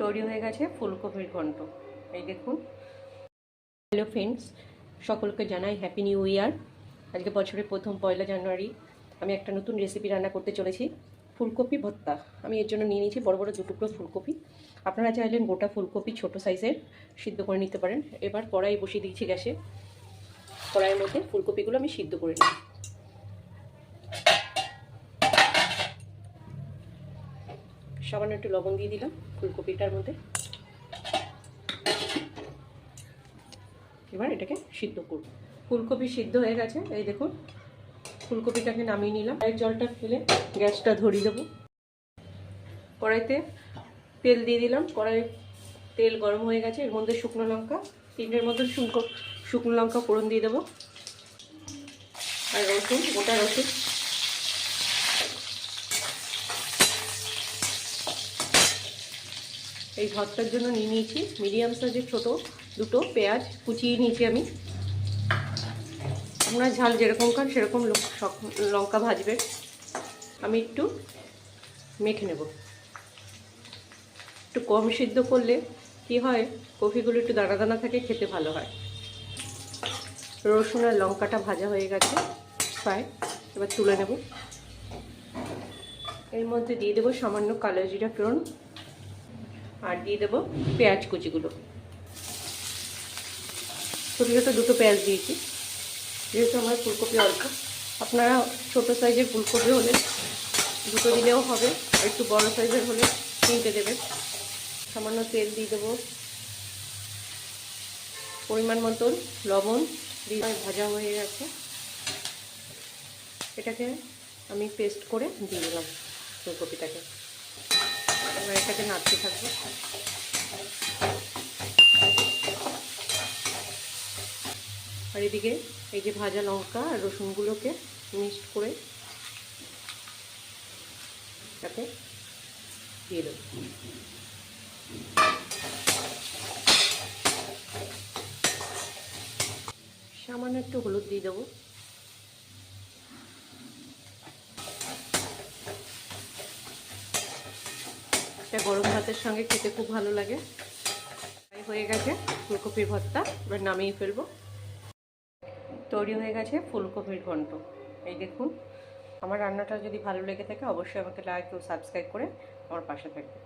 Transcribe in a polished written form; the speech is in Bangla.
তৈরি হয়ে গেছে ফুলকপির ঘন্ট। এই দেখুন। হ্যালো ফ্রেন্ডস, সকলকে জানাই হ্যাপি নিউ ইয়ার। আজকে বছরের প্রথম 1 জানুয়ারি আমি একটা নতুন রেসিপি রান্না করতে চলেছি, ফুলকপি ভর্তা। আমি এর জন্য নিয়ে নিয়েছি বড় বড় 2 টুকরো ফুলকপি। আপনারা চাইলে গোটা ফুলকপি ছোট সাইজের সিদ্ধ করে নিতে পারেন। এবার কড়াই বসিয়ে দিয়েছি গ্যাসে। কড়াইয়ের মধ্যে ফুলকপিগুলো আমি সিদ্ধ করে নিই। সামান্য একটু লবণ দিয়ে দিলাম ফুলকপিটার মধ্যে। এবার এটাকে সিদ্ধ করব। ফুলকপি সিদ্ধ হয়ে গেছে। এই দেখুন, ফুলকপিটাকে নামিয়ে নিলাম। এর জলটা ফেলে গ্যাসটা ধরিয়ে দেবো। কড়াইতে তেল দিয়ে দিলাম। তেল গরম হয়ে গেছে। এর মধ্যে শুকনো লঙ্কা, 3টের মধ্যে শুকনো লঙ্কা ফোড়ন দিয়ে দেবো, আর রসুন, গোটা রসুন। এই ভর্তার জন্য নিয়ে নিয়েছি মিডিয়াম সাইজের ছোট 2টো পেঁয়াজ কুচিয়ে নিয়েছি আমি। আপনারা ঝাল যেরকম খান সেরকম লঙ্কা ভাজবেন। আমি একটু মেখে নেব। একটু কম সিদ্ধ করলে কি হয়, কপিগুলো একটু দানা দানা থাকে, খেতে ভালো হয়। রসুন আর লঙ্কাটা ভাজা হয়ে গেছে প্রায়। এবার তুলে নেব। এর মধ্যে দিয়ে দেবো সামান্য কালো জিরা ফোড়ন, আর দিয়ে দেবো পেঁয়াজ কুচিগুলো। ছোটো ছোটো 2টো পেঁয়াজ দিয়েছি, যেহেতু আমার ফুলকপি অল্প। আপনারা ছোটো সাইজের ফুলকপি হলে 2টো দিলেও হবে, আর একটু বড়ো সাইজের হলে 3টে দেবেন। সামান্য তেল দিয়ে দেবো, পরিমাণ মতন লবণ দিয়ে ভাজা হয়ে গেছে। এটাকে আমি পেস্ট করে দিয়ে দিলাম ফুলকপিটাকে। এবার এটাকে নাড়তে থাকবো। আর এদিকে এই যে ভাজা লঙ্কা আর রসুনগুলোকে মিক্সড করে এটাকে দিয়ে দেবো। সামান্য একটু হলুদ দিয়ে দেবো। এটা গরম ভাতের সঙ্গে খেতে খুব ভালো লাগে। হয়ে গেছে ফুলকপির ভর্তা। এবার নামিয়ে ফেলবো। তৈরি হয়ে গেছে ফুলকপির ঘন্ট। এই দেখুন। আমার রান্নাটা যদি ভালো লেগে থাকে অবশ্যই আমাকে লাইক ও সাবস্ক্রাইব করে আমার পাশে থাকবে।